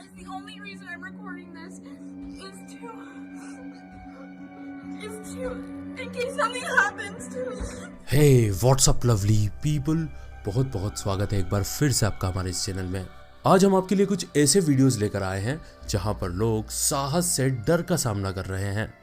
Guys, the only reason I'm recording this in case something happens to me. Hey what's up lovely people, बहुत बहुत स्वागत है एक बार फिर से आपका हमारे इस चैनल में। आज हम आपके लिए कुछ ऐसे वीडियोस लेकर आए हैं जहां पर लोग साहस से डर का सामना कर रहे हैं।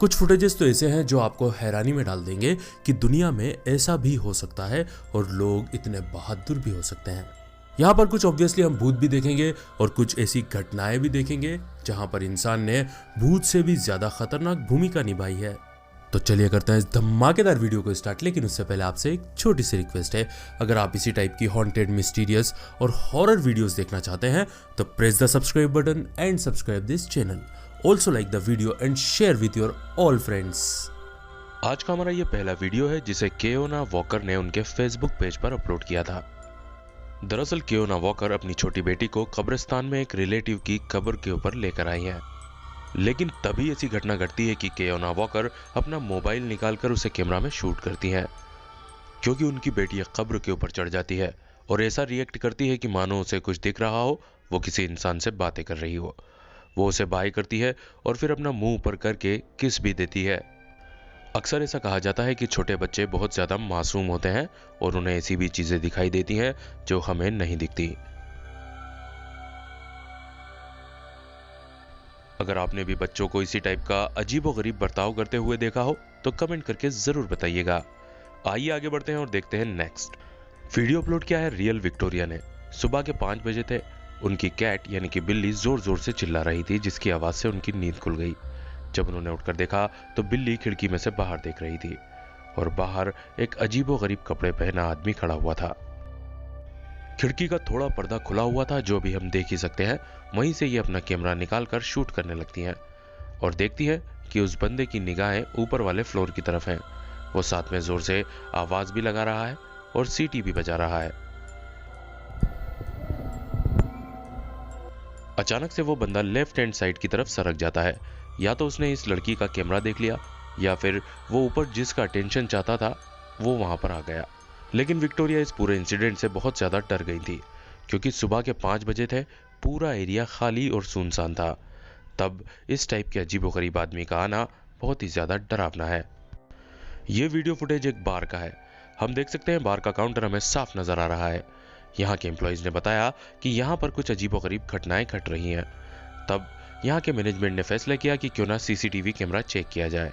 कुछ फुटेजेस तो ऐसे हैं जो आपको हैरानी में डाल देंगे कि दुनिया में ऐसा भी हो सकता है और लोग इतने बहादुर भी हो सकते हैं। यहाँ पर कुछ ऑब्वियसली हम भूत भी देखेंगे और कुछ ऐसी घटनाएं भी देखेंगे जहां पर इंसान ने भूत से भी ज्यादा खतरनाक भूमिका निभाई है। तो चलिए करते हैं इस धमाकेदार वीडियो को स्टार्ट, लेकिन उससे पहले आपसे एक छोटी सी रिक्वेस्ट है। अगर आप इसी टाइप की हॉन्टेड, मिस्टीरियस और हॉरर वीडियोस देखना चाहते हैं तो press the subscribe button and subscribe this channel. Also like the video and share with your all friends. आज का हमारा ये पहला वीडियो है जिसे केओना वॉकर ने उनके फेसबुक पेज पर अपलोड किया था। दरअसल केओना वॉकर अपनी छोटी बेटी को कब्रिस्तान में एक रिलेटिव की कब्र के ऊपर लेकर आई हैं। लेकिन तभी ऐसी घटना घटती है कि केओना वॉकर अपना मोबाइल निकालकर उसे कैमरा में शूट करती हैं, क्योंकि उनकी बेटी कब्र के ऊपर चढ़ जाती है और ऐसा रिएक्ट करती है कि मानो उसे कुछ दिख रहा हो, वो किसी इंसान से बातें कर रही हो। वो उसे बाय करती है और फिर अपना मुंह ऊपर करके किस भी देती है। अक्सर ऐसा कहा जाता है कि छोटे बच्चे बहुत ज्यादा मासूम होते हैं और उन्हें ऐसी भी चीजें दिखाई देती हैं जो हमें नहीं दिखती। अगर आपने भी बच्चों को इसी टाइप का अजीबोगरीब बर्ताव करते हुए देखा हो तो कमेंट करके जरूर बताइएगा। आइए आगे बढ़ते हैं और देखते हैं नेक्स्ट वीडियो। अपलोड किया है रियल विक्टोरिया ने। सुबह के 5 बजे थे। उनकी कैट यानी कि बिल्ली जोर जोर से चिल्ला रही थी, जिसकी आवाज से उनकी नींद खुल गई। जब उन्होंने उठकर देखा तो बिल्ली खिड़की में से बाहर देख रही थी और बाहर एक अजीबोगरीब कपड़े पहना आदमी खड़ा हुआ था। खिड़की का थोड़ा पर्दा खुला हुआ था, जो भी हम देख ही सकते हैं। वहीं से ये अपना कैमरा निकालकर शूट करने लगती हैं और देखती है कि उस बंदे की निगाहें ऊपर वाले फ्लोर की तरफ हैं। वो साथ में जोर से आवाज भी लगा रहा है और सीटी भी बजा रहा है। अचानक से वो बंदा लेफ्ट हैंड साइड की तरफ सरक जाता है। या तो उसने इस लड़की का कैमरा देख लिया या फिर वो ऊपर जिसका अटेंशन चाहता था वो वहां पर आ गया। लेकिन विक्टोरिया इस पूरे इंसिडेंट से बहुत ज्यादा डर गई थी, क्योंकि सुबह के 5 बजे थे, पूरा एरिया खाली और सुनसान था। तब इस टाइप के अजीबोगरीब आदमी का आना बहुत ही ज्यादा डरावना है। ये वीडियो फुटेज एक बार का है। हम देख सकते हैं बार का काउंटर हमें साफ नजर आ रहा है। यहाँ के एम्प्लॉइज ने बताया कि यहाँ पर कुछ अजीबोगरीब घटनाएं घट रही हैं। तब यहाँ के मैनेजमेंट ने फैसला किया कि क्यों ना सीसीटीवी कैमरा चेक किया जाए,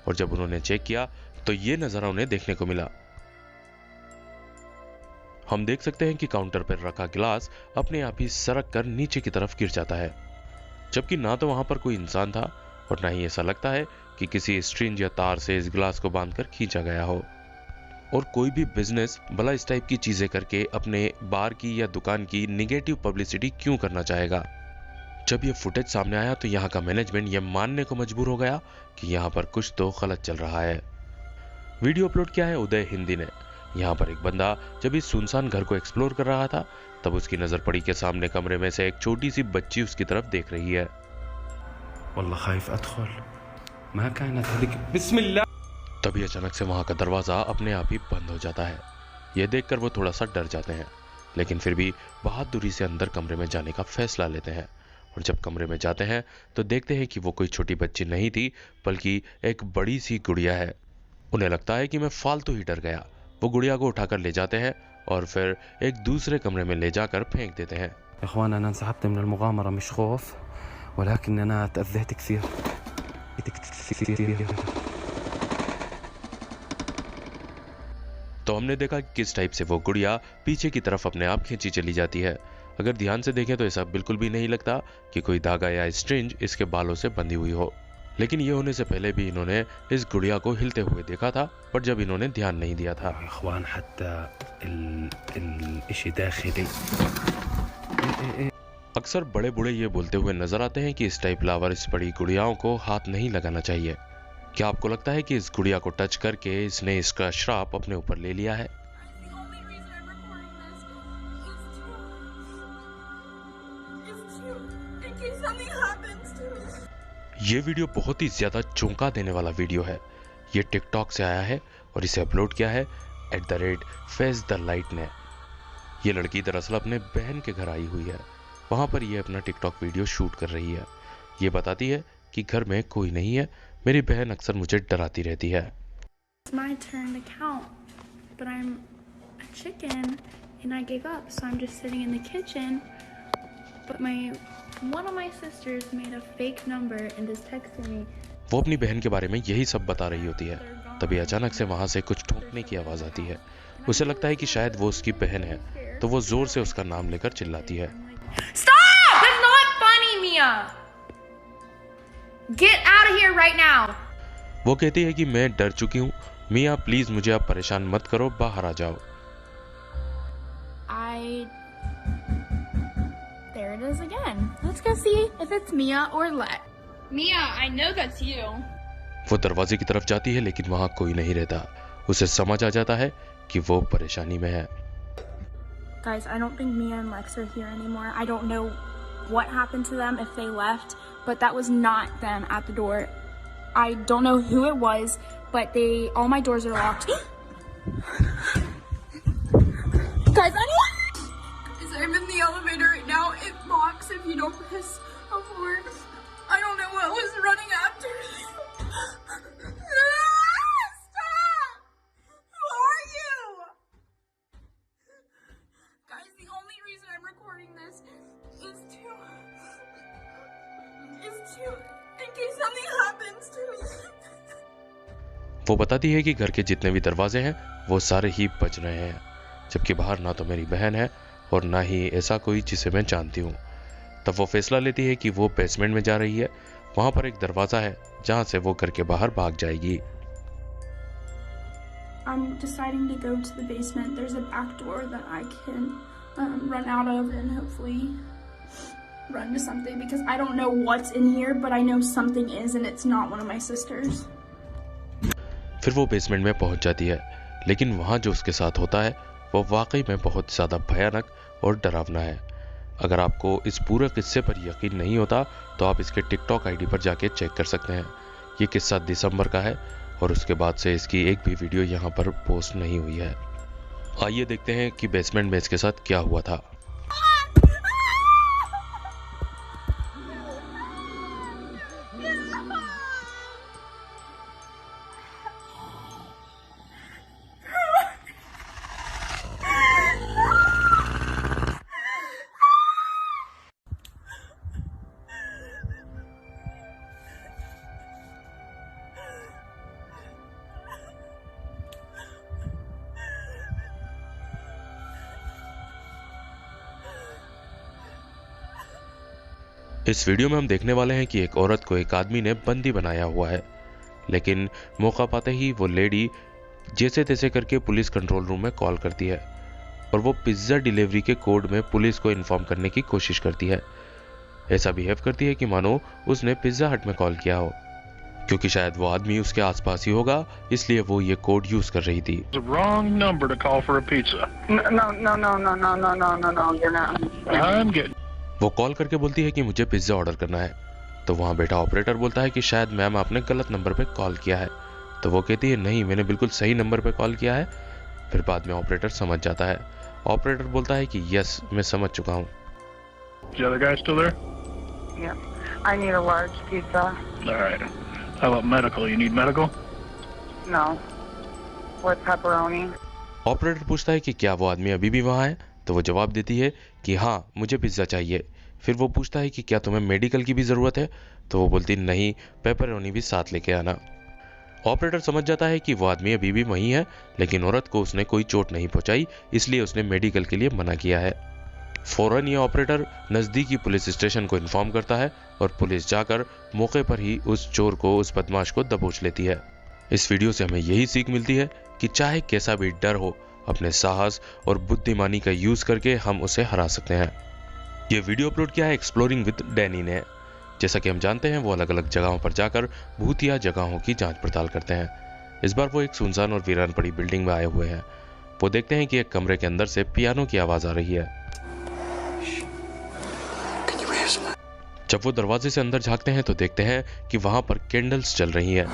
और जब उन्होंने चेक किया तो ये नजारा उन्हें देखने को मिला। हम देख सकते हैं कि काउंटर पर रखा गिलास अपने आप ही सरक कर नीचे की तरफ गिर जाता है, जबकि ना तो वहां पर कोई इंसान था और ना ही ऐसा लगता है कि किसी स्ट्रिंग या तार से इस गिलास को बांधकर खींचा गया हो। और कोई भी बिजनेस भला इस टाइप की चीजें करके अपने बार की या दुकान की निगेटिव पब्लिसिटी क्यों करना चाहेगा। जब ये फुटेज सामने आया तो यहाँ का मैनेजमेंट ये मानने को मजबूर हो गया कि यहाँ पर कुछ तो गलत चल रहा है। वीडियो अपलोड किया है उदय हिंदी ने। यहाँ पर एक बंदा जब इस सुनसान घर को एक्सप्लोर कर रहा था तब उसकी नजर पड़ी कि सामने कमरे में से एक छोटी सी बच्ची उसकी तरफ देख रही है। तभी अचानक से वहां का दरवाजा अपने आप ही बंद हो जाता है। यह देखकर वो थोड़ा सा डर जाते हैं, लेकिन फिर भी बहादुरी से अंदर कमरे में जाने का फैसला लेते हैं। और जब कमरे में जाते हैं तो देखते हैं कि वो कोई छोटी बच्ची नहीं थी, बल्कि एक बड़ी सी गुड़िया है। उन्हें लगता है कि मैं फालतू ही डर गया। वो गुड़िया को उठाकर ले जाते हैं और फिर एक दूसरे कमरे में ले जाकर फेंक देते हैं। तो हमने देखा कि किस टाइप से वो गुड़िया पीछे की तरफ अपने आप खींची चली जाती है। अगर ध्यान से देखें तो ऐसा बिल्कुल भी नहीं लगता कि कोई धागा या स्ट्रिंज इसके बालों से बंधी हुई हो। लेकिन ये होने से पहले भी इन्होंने इस गुड़िया को हिलते हुए देखा था, पर जब इन्होंने ध्यान नहीं दिया था। अक्सर बड़े बूढ़े ये बोलते हुए नजर आते हैं कि इस टाइप लावारिस पड़ी गुड़ियाओं को हाथ नहीं लगाना चाहिए। क्या आपको लगता है कि इस गुड़िया को टच करके इसने इसका श्राप अपने ऊपर ले लिया है? ये वीडियो बहुत ही ज्यादा चौंका देने वाला वीडियो है। ये टिकटॉक से आया है और इसे अपलोड किया है @FaceTheLight ने। ये लड़की दरअसल अपने बहन के घर आई हुई है वहाँ पर ये अपना टिकटॉक वीडियो शूट कर रही है। ये बताती है कि घर में कोई नहीं है, मेरी बहन अक्सर मुझे डराती रहती है। It's my turn to count, but I'm a chicken and I gave up, so I'm just sitting in the kitchen. But one of my sisters made a fake number and is texting me. वो अपनी बहन के बारे में यही सब बता रही होती है, तभी अचानक से वहां से कुछ ठोंकने की आवाज आती है। उसे लगता है कि शायद वो उसकी बहन है, तो वो जोर से उसका नाम लेकर चिल्लाती है। Stop! That's not funny, Mia. Get out of here right now. वो कहती है कि मैं डर चुकी हूँ, मिया प्लीज मुझे अब परेशान मत करो, बाहर आ जाओ। There it is again. Let's go see if it's Mia or Let. Mia, I know that's you. वो दरवाजे की तरफ जाती है लेकिन वहां कोई नहीं रहता। उसे समझ आ जाता है कि वो परेशानी में है। Guys, I don't think Mia and Lex are here anymore. I don't know what happened to them, if they left, but that was not them at the door. I don't know who it was, but all my doors are locked. Guys, Guys, I'm in the elevator right now. It locks if you don't press a forward. I don't know what was running after me. Stop! Who are you? Guys, the only reason I'm recording this is in case something happens to me. वो बताती है कि घर के जितने भी दरवाजे हैं वो सारे ही बज रहे हैं, जबकि बाहर ना तो मेरी बहन है और ना ही ऐसा कोई जिसे मैं जानती हूँ। तब वो फैसला लेती है कि वो बेसमेंट में जा रही है। वहां पर एक दरवाजा है जहां से वो घर के बाहर भाग जाएगी। I'm deciding to go to the basement. There's a back door that I can run out of and hopefully run to something because I don't know what's in here, but I know something is and it's not one of my sisters. फिर वो basement में पहुंच जाती है, लेकिन वहां जो उसके साथ होता है वो वाकई में बहुत ज़्यादा भयानक और डरावना है। अगर आपको इस पूरे किस्से पर यकीन नहीं होता तो आप इसके टिकटॉक आईडी पर जाके चेक कर सकते हैं। ये किस्सा दिसंबर का है और उसके बाद से इसकी एक भी वीडियो यहाँ पर पोस्ट नहीं हुई है। आइए देखते हैं कि बेसमेंट में इसके साथ क्या हुआ था। इस वीडियो में हम देखने वाले हैं कि एक औरत को एक आदमी ने बंदी बनाया हुआ है, लेकिन मौका पाते ही वो लेडी जैसे तैसे करके पुलिस कंट्रोल रूम में कॉल करती है और वो पिज्ज़ा डिलीवरी के कोड में पुलिस को इन्फॉर्म करने की कोशिश करती है। ऐसा बिहेव करती है कि मानो उसने पिज्ज़ा हट में कॉल किया हो, क्योंकि शायद वो आदमी उसके आसपास ही होगा, इसलिए वो ये कोड यूज कर रही थी। Wrong number to call for a pizza. No, you're not. I'm getting. वो कॉल करके बोलती है कि मुझे पिज्ज़ा ऑर्डर करना है, तो वहाँ बैठा ऑपरेटर बोलता है कि शायद मैम आपने गलत नंबर पे कॉल किया है। तो वो कहती है नहीं, मैंने बिल्कुल सही नंबर पे कॉल किया है। फिर बाद में ऑपरेटर समझ जाता है। ऑपरेटर बोलता है कि यस, मैं समझ चुका हूँ। The other guy still there? Yeah. I need a large pizza. All right. How about medical? You need medical? No. With pepperoni. Operator पूछता है कि क्या वो आदमी अभी भी वहाँ है, तो वो जवाब देती है कि हाँ, मुझे पिज्ज़ा चाहिए। फिर वो पूछता है कि क्या तुम्हें मेडिकल की भी ज़रूरत है, तो वो बोलती नहीं, पेपरोनी भी साथ लेके आना। ऑपरेटर समझ जाता है कि वो आदमी अभी भी वहीं है, लेकिन औरत को उसने कोई चोट नहीं पहुंचाई, इसलिए उसने मेडिकल के लिए मना किया है। फौरन ये ऑपरेटर नज़दीकी पुलिस स्टेशन को इन्फॉर्म करता है और पुलिस जाकर मौके पर ही उस चोर को, उस बदमाश को दबोच लेती है। इस वीडियो से हमें यही सीख मिलती है कि चाहे कैसा भी डर हो, अपने साहस और बुद्धिमानी का यूज करके हम उसे हरा सकते हैं। ये वीडियो अपलोड किया है एक्सप्लोरिंग विद डैनी ने। जैसा कि हम जानते हैं वो अलग अलग जगहों पर जाकर भूतिया जगहों की जांच पड़ताल करते हैं। इस बार वो एक सुनसान और वीरान पड़ी बिल्डिंग में आए हुए हैं। वो देखते हैं कि एक कमरे के अंदर से पियानो की आवाज आ रही है। जब वो दरवाजे से अंदर झांकते हैं तो देखते हैं कि वहां पर कैंडल्स जल रही हैं।